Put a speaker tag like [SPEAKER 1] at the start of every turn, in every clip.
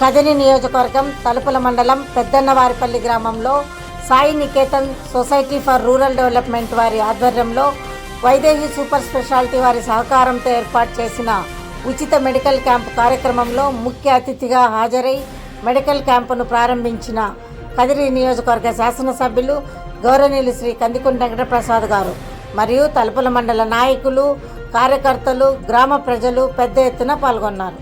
[SPEAKER 1] కదిరి నియోజకవర్గం తలుపుల మండలం పెద్దన్నవారిపల్లి గ్రామంలో Sai Niketan society for rural development వారి ఆధ్వర్యంలో వైదేహి సూపర్ స్పెషాలిటీ వారి సహకారంతో ఏర్పాటు చేసిన ఉచిత మెడికల్ క్యాంప్ కార్యక్రమంలో ముఖ్య అతిథిగా హాజరై మెడికల్ క్యాంపును ప్రారంభించిన కదిరి నియోజకవర్గ శాసనసభ్యులు గౌరవనీయులు శ్రీ కందికుంట వెంకటప్రసాద్ గారు మరియు తలుపుల మండల నాయకులు, కార్యకర్తలు, గ్రామ ప్రజలు పెద్ద ఎత్తున పాల్గొన్నారు.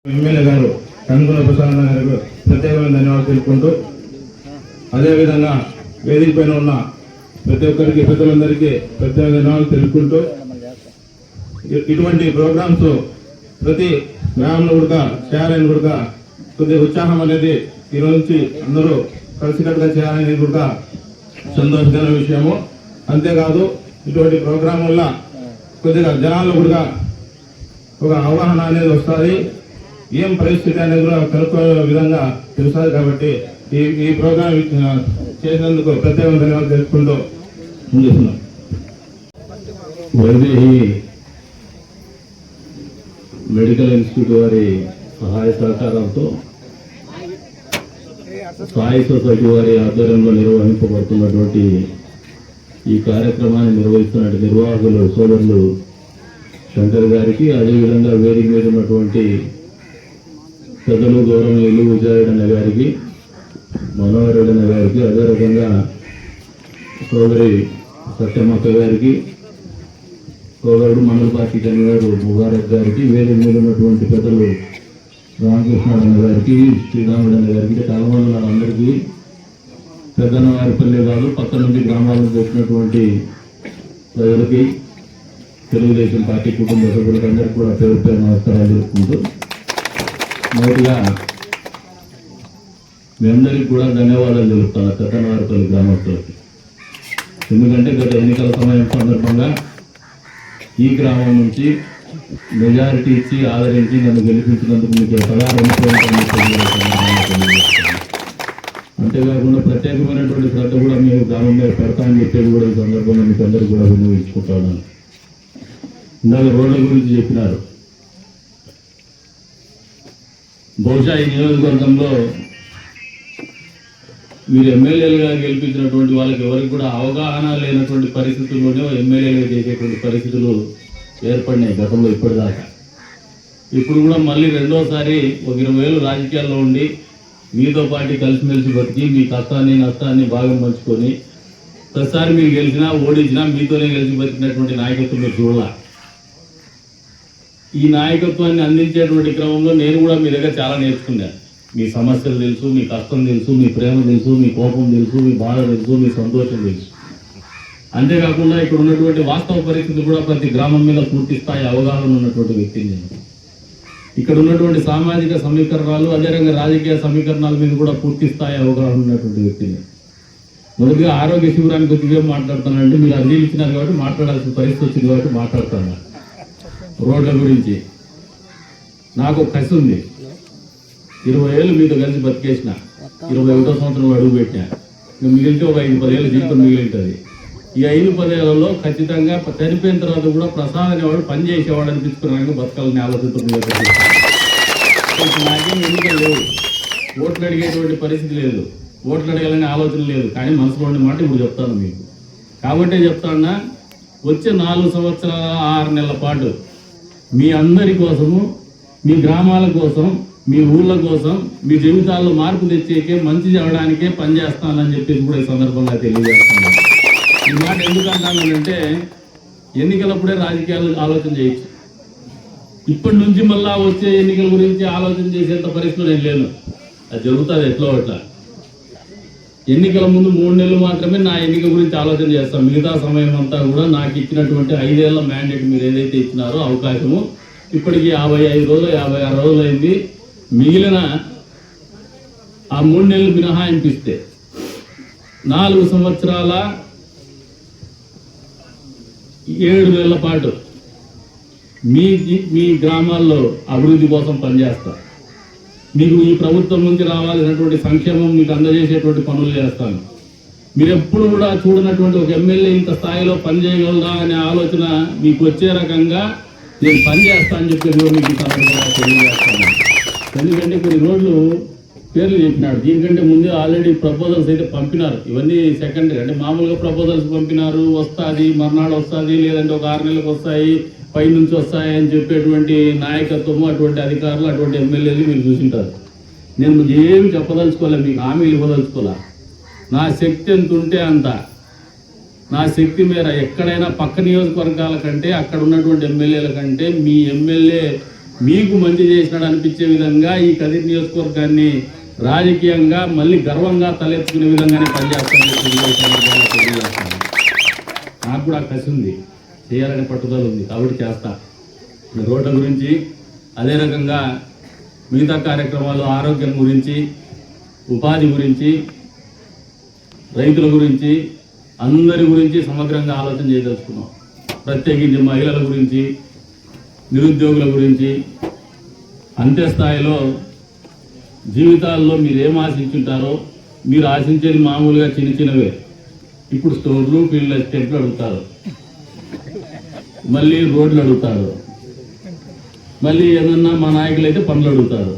[SPEAKER 2] ఎమ్మెల్యే గారు కందుల ప్రసాద్ గారికి ప్రత్యేకమైన ధన్యవాదాలు తెలుపుకుంటూ, అదేవిధంగా వేదిక పైన ఉన్న ప్రతి ఒక్కరికి పెద్దలందరికీ ప్రత్యేక ధన్యవాదాలు తెలుపుకుంటూ, ఇటువంటి ప్రోగ్రామ్స్ ప్రతి గ్రామంలో కూడా చేయాలని కూడా కొద్దిగా ఉత్సాహం అనేది ఈరోజు నుంచి అందరూ కలిసికట్టుగా చేయాలనేది కూడా సంతోషకరమైన విషయము. అంతేకాదు ఇటువంటి ప్రోగ్రాం వల్ల కొద్దిగా జనాల్లో కూడా ఒక అవగాహన అనేది వస్తుంది, ఏం పరిస్థితి అనేది కూడా కనుక్కునే విధంగా తెలుస్తుంది. కాబట్టి ఈ ప్రోగ్రాం చేసినందుకు ప్రత్యేకంగా ధన్యవాదాలు తెలుపుకుంటూ ముందుస్తున్నాం.
[SPEAKER 3] వైదేహి మెడికల్ ఇన్స్టిట్యూట్ వారి సహాయ సహకారంతో సాయి సొసైటీ వారి ఆధ్వర్యంలో నిర్వహింపబడుతున్నటువంటి ఈ కార్యక్రమాన్ని నిర్వహిస్తున్న నిర్వాహకులు సోదరులు శంకర్ గారికి, అదేవిధంగా వేదిక మీద ఉన్నటువంటి పెద్దలు గౌరవనీయులు విజయరెడ్డి గారికి, మనోహర్ రెడ్డి గారికి, అదే రకంగా సోదరి సత్యమ్మక్క గారికి, సోదరుడు మండల పార్టీ కన్వీనర్ ముబారక్ గారికి, వేదిక మీద ఉన్నటువంటి పెద్దలు రామకృష్ణారాయణ గారికి, శ్రీరాముడన్న గారికి, చాలా మంది అందరికీ, పెద్దన్నవారిపల్లి కాదు పక్క నుండి గ్రామాల నుంచి వచ్చినటువంటి ప్రజలకి, తెలుగుదేశం పార్టీ కుటుంబ సభ్యులకు అందరికీ కూడా పేరు పేరు నమస్కారాలు తెలుపుకుంటూ, మొదటిగా మీ అందరికీ కూడా ధన్యవాదాలు తెలుపుతాను పెద్దన్నవారిపల్లి గ్రామస్తులకి. ఎందుకంటే గత ఎన్నికల సమయం సందర్భంగా ఈ గ్రామం నుంచి మెజారిటీ ఇచ్చి ఆదరించి నన్ను గెలిపించినందుకు మీకు అంతేకాకుండా ప్రత్యేకమైనటువంటి శ్రద్ధ కూడా మీరు గ్రామం మీద పెడతామని చెప్పేది కూడా ఈ సందర్భంగా మీకు అందరికీ కూడా వినియోగించుకుంటాను. ఇందాక రోడ్ల గురించి చెప్పినారు. బహుశా ఈ నియోజకవర్గంలో మీరు ఎమ్మెల్యేలుగా గెలిపించినటువంటి వాళ్ళకి ఎవరికి కూడా అవగాహన లేనటువంటి పరిస్థితుల్లోనే ఎమ్మెల్యేలుగా చేసేటువంటి పరిస్థితులు ఏర్పడినాయి గతంలో ఇప్పటిదాకా. ఇప్పుడు కూడా మళ్ళీ రెండోసారి ఒక 20 ఏళ్ళు రాజకీయాల్లో ఉండి మీతో పాటు కలిసిమెలిసి బతికి మీ కష్టాన్ని నష్టాన్ని భాగం పంచుకొని ప్రతిసారి మీరు గెలిచినా ఓడించినా మీతోనే గెలిచి బతికినటువంటి నాయకత్వం మీరు చూడాల. ఈ నాయకత్వాన్ని అందించేటువంటి క్రమంలో నేను కూడా మీ దగ్గర చాలా నేర్చుకున్నాను. మీ సమస్యలు తెలుసు, మీ కష్టం తెలుసు, మీ ప్రేమ తెలుసు, మీ కోపం తెలుసు, మీ బాధ తెలుసు, మీ సంతోషం తెలుసు. అంతేకాకుండా ఇక్కడ ఉన్నటువంటి వాస్తవ పరిస్థితి కూడా ప్రతి గ్రామం మీద పూర్తి స్థాయి అవగాహన ఉన్నటువంటి వ్యక్తిని నేను. ఇక్కడ ఉన్నటువంటి సామాజిక సమీకరణాలు, అదేవిధంగా రాజకీయ సమీకరణాల మీద కూడా పూర్తి స్థాయి అవగాహన ఉన్నటువంటి వ్యక్తిని. మొదటిగా ఆరోగ్య శిబిరానికి కొద్దిగా మాట్లాడుతానంటే మీరు అర్జీలు ఇచ్చినారు కాబట్టి మాట్లాడాల్సిన పరిస్థితి వచ్చింది కాబట్టి మాట్లాడుతాను. రోడ్ల గురించి నాకు కసి ఉంది. 20 ఏళ్ళు మీతో కలిసి బతికేసిన, 21వ సంవత్సరంలో అడుగు పెట్టినా. మిగిలితే ఒక 5-10 ఏళ్ళ జీవితం మిగిలింటుంది. ఈ 5-10 ఏళ్లలో ఖచ్చితంగా చనిపోయిన తర్వాత కూడా ప్రసాద్ అనేవాడు పని చేసేవాడు అనిపించుకున్నాక బతకాలని ఆలోచనతో నాకేం ఎన్నికలు లేవు, ఓట్లు అడిగేటువంటి పరిస్థితి లేదు, ఓట్లు అడగాలనే ఆలోచన లేదు. కానీ మనసులో ఉండే మాట ఇప్పుడు చెప్తాను మీకు. కాబట్టే చెప్తాన్నా, వచ్చే 4 సంవత్సరాల 6 నెలల పాటు మీ అందరి కోసము, మీ గ్రామాల కోసం, మీ ఊళ్ళ కోసం, మీ జీవితాల్లో మార్పు తెచ్చేకే, మంచి చేయడానికే పనిచేస్తానని చెప్పేసి కూడా ఈ సందర్భంగా తెలియజేస్తున్నాను. ఈ మాట ఎందుకంటానంటే ఎన్నికలప్పుడే రాజకీయాలు ఆలోచన చేయొచ్చు. ఇప్పటి నుంచి మళ్ళా వచ్చే ఎన్నికల గురించి ఆలోచన చేసేంత పరిస్థితులు నేను లేను. అది జరుగుతుంది ఎట్లో అట్లా. ఎన్నికల ముందు 3 నెలలు మాత్రమే నా ఎన్నిక గురించి ఆలోచన చేస్తాను. మిగతా సమయం అంతా కూడా నాకు ఇచ్చినటువంటి 5 ఏళ్ల మ్యాండేట్ మీరు ఏదైతే ఇచ్చినారో అవకాశము, ఇప్పటికీ 55 రోజులు 56 రోజులు అయింది. మిగిలిన ఆ 3 నెలలు మినహాయింపిస్తే 4 సంవత్సరాల 7 నెలల పాటు మీ గ్రామాల్లో అభివృద్ధి కోసం పనిచేస్తా. మీకు ఈ ప్రభుత్వం నుంచి రావాల్సినటువంటి సంక్షేమం మీకు అందజేసేటువంటి పనులు చేస్తాను. మీరు ఎప్పుడు కూడా చూడనటువంటి ఒక ఎమ్మెల్యే ఇంత స్థాయిలో పనిచేయగలరా అనే ఆలోచన మీకు వచ్చే రకంగా నేను పనిచేస్తా అని చెప్పి మీకు ఈ సందర్భంగా తెలియజేస్తాను. ఎందుకంటే కొన్ని రోడ్లు పేర్లు చెప్పినాడు, దీనికంటే ముందే ఆల్రెడీ ప్రపోజల్స్ అయితే పంపినారు. ఇవన్నీ సెకండరీ, అంటే మామూలుగా ప్రపోజల్స్ పంపినారు, వస్తుంది మర్నాడు వస్తుంది, లేదంటే ఒక 6 నెలలకు వస్తాయి, పై నుంచి వస్తాయి అని చెప్పేటువంటి నాయకత్వము, అటువంటి అధికారులు, అటువంటి ఎమ్మెల్యేలు మీరు చూసింటారు. నేను ఏమి చెప్పదలుచుకోలే, మీకు హామీలు ఇవ్వదలుచుకోలే. నా శక్తి ఎంత ఉంటే అంత, నా శక్తి మేర ఎక్కడైనా పక్క నియోజకవర్గాల కంటే అక్కడ ఉన్నటువంటి ఎమ్మెల్యేల కంటే మీ ఎమ్మెల్యే మీకు మంచి చేసినాడు అనిపించే విధంగా ఈ కదిరి నియోజకవర్గాన్ని రాజకీయంగా మళ్ళీ గర్వంగా తలెత్తుకునే విధంగానే పనిచేస్తాను. నాకు కూడా కసి ఉంది, చేయాలనే పట్టుదల ఉంది, కాబట్టి చేస్తా. రోడ్ల గురించి, అదే రకంగా మిగతా కార్యక్రమాలు, ఆరోగ్యం గురించి, ఉపాధి గురించి, రైతుల గురించి, అందరి గురించి సమగ్రంగా ఆలోచన చేయదలుచుకున్నాం. ప్రత్యేకించి మహిళల గురించి, నిరుద్యోగుల గురించి, అంత్యస్థాయిలో జీవితాల్లో మీరు ఏం ఆశించుంటారో, మీరు ఆశించేది మామూలుగా చిన్న చిన్నవే. ఇప్పుడు స్టోర్లు, ఫీల్డ్ ఎస్టేట్లు అడుగుతారు, మళ్ళీ రోడ్లు అడుగుతారు, మళ్ళీ ఏదన్నా మా నాయకులు అయితే పనులు అడుగుతారు.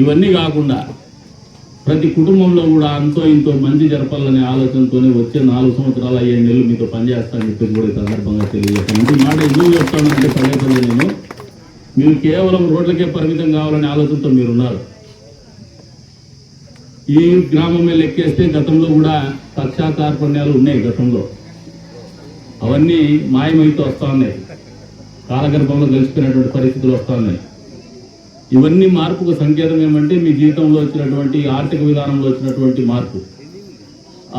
[SPEAKER 3] ఇవన్నీ కాకుండా ప్రతి కుటుంబంలో కూడా అంతో ఇంతో మంచి జరపాలనే ఆలోచనతోనే వచ్చే 4 సంవత్సరాల 7 నెలలు మీతో పనిచేస్తానని చెప్పి కూడా ఈ సందర్భంగా తెలియజేస్తాను. ఇంటి మాట ఎందుకు చెప్తానంటే పదే నేను, మీరు కేవలం రోడ్లకే పరిమితం కావాలనే ఆలోచనతో మీరున్నారు. ఈ గ్రామమే లెక్కేస్తే గతంలో కూడా పక్షా కార్పణ్యాలు ఉన్నాయి. గతంలో అవన్నీ మాయమైతే వస్తూ ఉన్నాయి, కాలగర్భంలో కలిసిపోయినటువంటి పరిస్థితులు వస్తూ ఉన్నాయి. ఇవన్నీ మార్పుకు సంకేతం ఏమంటే మీ జీవితంలో వచ్చినటువంటి ఆర్థిక విధానంలో వచ్చినటువంటి మార్పు.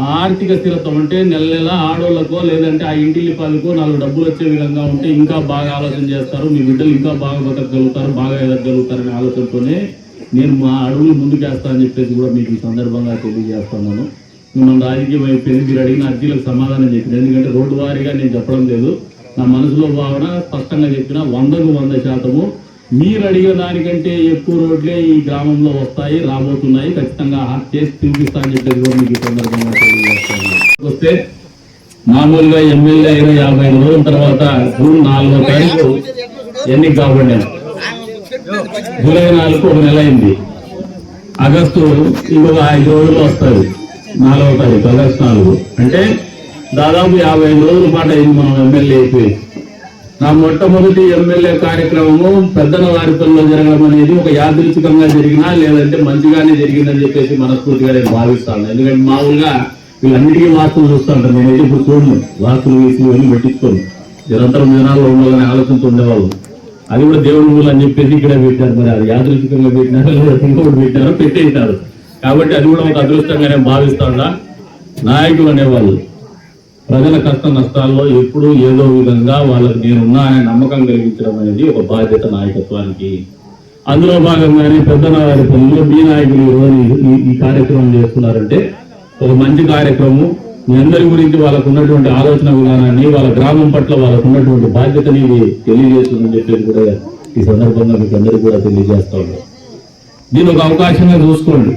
[SPEAKER 3] ఆ ఆర్థిక స్థిరత్వం అంటే నెల నెల ఆడోళ్ళకో లేదంటే ఆ ఇంటిల్లిపాలకో 4 డబ్బులు వచ్చే విధంగా ఉంటే ఇంకా బాగా ఆలోచన చేస్తారు, మీ బిడ్డలు ఇంకా బాగా బతకగలుగుతారు, బాగా ఎదగలుగుతారనే ఆలోచనతోనే నేను మా అడుగులు ముందుకేస్తా అని చెప్పేసి కూడా మీకు ఈ సందర్భంగా తెలియజేస్తున్నాను. మిమ్మల్ని రాజకీయం అయిపోయింది, మీరు అడిగిన అర్జీలకు సమాధానం చెప్పిన, ఎందుకంటే రోడ్డు వారీగా నేను చెప్పడం లేదు, నా మనసులో భావన స్పష్టంగా చెప్పిన 100కు 100% మీరు అడిగిన దానికంటే ఎక్కువ రోడ్లే ఈ గ్రామంలో వస్తాయి, రాబోతున్నాయి, ఖచ్చితంగా చేసి చూపిస్తా అని చెప్పేసి కూడా మీకు ఈ సందర్భంగా తెలియజేస్తాను. వస్తే మామూలుగా ఎమ్మెల్యే అయిన 55 రోజుల తర్వాత జూన్ 4వ తారీఖు ఎన్నిక కాబడ్డాను. జూలై 4కు 1 నెల అయింది. ఆగస్టు ఇంకొక 5 రోజులు వస్తుంది, 4వ తారీఖు ఆగస్టు 4. అంటే దాదాపు 55 రోజుల పాటు అయింది మనం ఎమ్మెల్యే అయిపోయి. నా మొట్టమొదటి ఎమ్మెల్యే కార్యక్రమము పెద్దనవారిపల్లిలో జరగడం అనేది ఒక యాదృచ్ఛికంగా జరిగినా లేదంటే మంచిగానే జరిగిందని చెప్పేసి మనస్ఫూర్తిగా నేను భావిస్తాను. ఎందుకంటే మామూలుగా వీళ్ళన్నిటికీ వాస్తులు చూస్తూ ఉంటాను, నేనైతే ఇప్పుడు చూడను, వాస్తులు వేసి ఇవన్నీ పెట్టించుకోను, నిరంతరం జనాల్లో ఉండాలనే ఆలోచనతో ఉండేవాళ్ళు. అది కూడా దేవుడి ఊళ్ళు అని చెప్పేసి ఇక్కడ పెట్టారు, మరి అది యాదృచ్ఛికంగా పెట్టినారో లేదా ఇంకొకటి పెట్టారో పెట్టేశారు. కాబట్టి అది కూడా ఒక అదృష్టంగా నేను భావిస్తాను. నాయకులు అనేవాళ్ళు ప్రజల కష్ట నష్టాల్లో ఎప్పుడూ ఏదో విధంగా వాళ్ళకి నేనున్నా అనే నమ్మకం కలిగించడం అనేది ఒక బాధ్యత నాయకత్వానికి. అందులో భాగంగానే పెద్దనవారిపల్లిలో మీ నాయకులు ఈ కార్యక్రమం చేస్తున్నారంటే ఒక మంచి కార్యక్రమం. మీ అందరి గురించి వాళ్ళకు ఉన్నటువంటి ఆలోచన విధానాన్ని, వాళ్ళ గ్రామం పట్ల వాళ్ళకు ఉన్నటువంటి బాధ్యతని తెలియజేస్తుందని చెప్పేసి కూడా ఈ సందర్భంగా మీకు అందరికీ కూడా తెలియజేస్తా ఉన్నారు. దీని ఒక అవకాశంగా చూసుకోండి.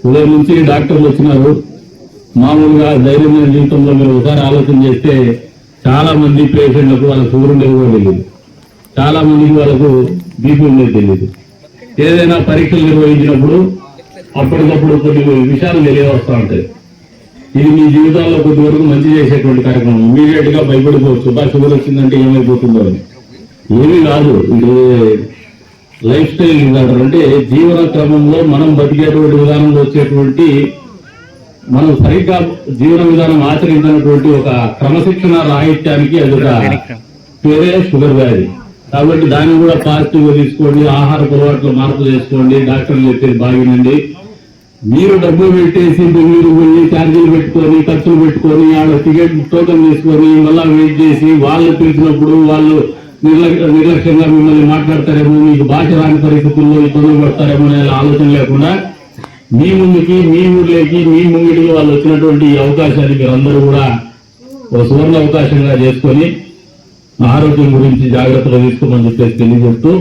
[SPEAKER 3] ఉదయం నుంచి డాక్టర్లు వచ్చినారు. మామూలుగా ధైర్యమైన జీవితంలో మీరు ఒకసారి ఆలోచన చేస్తే చాలా మంది పేషెంట్లకు వాళ్ళ షుగర్ ఉండేది కూడా తెలియదు, చాలా మందికి వాళ్ళకు బీపీ ఉండేది తెలియదు. ఏదైనా పరీక్షలు నిర్వహించినప్పుడు అప్పటికప్పుడు కొన్ని విషయాలు తెలియవస్తూ ఉంటాయి. ఇది మీ జీవితాల్లో కొద్ది వరకు మంచి చేసేటువంటి కార్యక్రమం. ఇమీడియట్ గా భయపడిపోవచ్చు, షుగర్ వచ్చిందంటే ఏమైపోతుందో అని. ఏమీ కాదు, ఇది లైఫ్ స్టైల్ డిజార్డర్. అంటే జీవన క్రమంలో మనం బతికేటువంటి విధానంలో వచ్చేటువంటి, మనం సరిగ్గా జీవన విధానం ఆచరించినటువంటి ఒక క్రమశిక్షణ రాహిత్యానికి అది ఒక పేరే షుగర్ వ్యాధి. కాబట్టి దాన్ని కూడా పాజిటివ్ గా తీసుకోండి, ఆహార అలవాట్లు మార్పు చేసుకోండి, డాక్టర్లు చెప్పేది బాగినండి. మీరు డబ్బులు పెట్టేసి బెంగళూరు పోయి ఛార్జీలు పెట్టుకొని ఖర్చులు పెట్టుకొని ఆడ టికెట్ టోకెన్ తీసుకొని మళ్ళా వెయిట్ చేసి వాళ్ళు పిలిచినప్పుడు వాళ్ళు నిర్లక్ష్యంగా మిమ్మల్ని మాట్లాడతారేమో, మీకు భాష రాని పరిస్థితుల్లో ఇబ్బందులు పడతారేమో అనే ఆలోచన లేకుండా మీ ముందుకి, మీ ఊర్లోకి, మీ ముంగిటికి వాళ్ళు వచ్చినటువంటి ఈ అవకాశాన్ని మీరందరూ కూడా ఒక సువర్ణ అవకాశంగా చేసుకొని ఆరోగ్యం గురించి జాగ్రత్తలు తీసుకోమని చెప్పేసి తెలియజేస్తూ,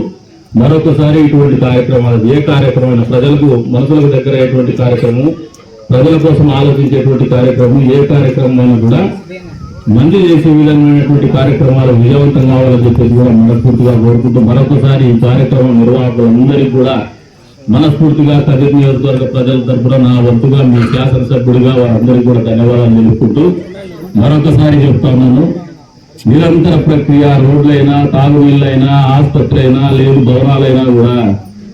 [SPEAKER 3] మరొకసారి ఇటువంటి కార్యక్రమాలు ఏ కార్యక్రమమైన ప్రజలకు మనసులకు దగ్గర అయ్యేటువంటి కార్యక్రమం ప్రజల కోసం ఆలోచించేటువంటి కార్యక్రమం, ఏ కార్యక్రమం కూడా మంచి చేసే విధమైనటువంటి కార్యక్రమాలు విజయవంతం కావాలని చెప్పేసి కూడా మనస్ఫూర్తిగా కోరుకుంటూ మరొకసారి ఈ కార్యక్రమం నిర్వాహకులందరికీ కూడా మనస్ఫూర్తిగా కదిరి నియోజకవర్గ ప్రజల తరఫున నా వంతుగా మీ శాసనసభ్యుడిగా వారందరికీ కూడా ధన్యవాదాలు తెలుపుకుంటూ మరొకసారి చెప్తా ఉన్నాను, నిరంతర ప్రక్రియ రోడ్లైనా, తాగునీళ్ళైనా, ఆసుపత్రి అయినా, లేదు భవనాలైనా కూడా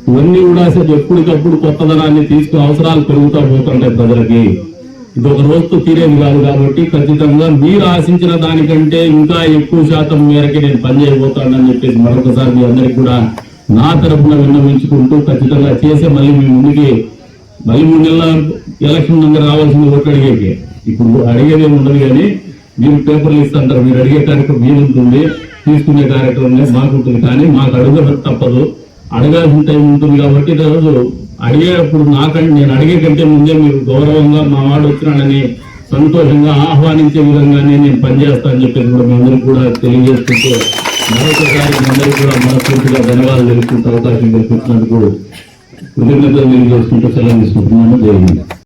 [SPEAKER 3] ఇవన్నీ కూడా అసలు ఎప్పటికప్పుడు కొత్తదనాన్ని తీసుకుని అవసరాలు పెరుగుతూ పోతుంటాయి ప్రజలకి. ఇది ఒక రోజుతో తీరేది కాదు కాబట్టి ఖచ్చితంగా మీరు ఆశించిన దానికంటే ఇంకా ఎక్కువ శాతం మేరకి నేను పనిచేయబోతానని చెప్పేసి మరొకసారి మీ అందరికీ కూడా నా తరఫున విన్నవించుకుంటూ ఖచ్చితంగా చేసే మళ్ళీ మీ ముందుకి మళ్ళీ 3 నెలల ఎలక్షన్ దగ్గర రావాల్సింది ఓట్లు అడిగేకి. ఇప్పుడు అడిగేది ఉండదు కానీ మీరు పేపర్లు ఇస్తుంటారు, మీరు అడిగే కార్యక్రమం మీరు ఉంటుంది, తీసుకునే కార్యక్రమం మాకుంటుంది. కానీ మాకు అడగడం తప్పదు, అడగాల్సిన టైం ఉంటుంది. కాబట్టి ఈరోజు అడిగేటప్పుడు నేను అడిగే కంటే ముందే మీరు గౌరవంగా మా వాడు వచ్చినాడని సంతోషంగా ఆహ్వానించే విధంగానే నేను పనిచేస్తానని చెప్పేసి కూడా మీ అందరికీ కూడా తెలియజేసుకుంటూ మరొకసారి మీ అందరికీ కూడా మనస్ఫూర్తిగా ధన్యవాదాలు తెలుసుకుంటూ అవకాశం కల్పించినందుకు కృతజ్ఞతలు తెలియజేసుకుంటూ సెలవు తీసుకుంటున్నాను. జై హింద్.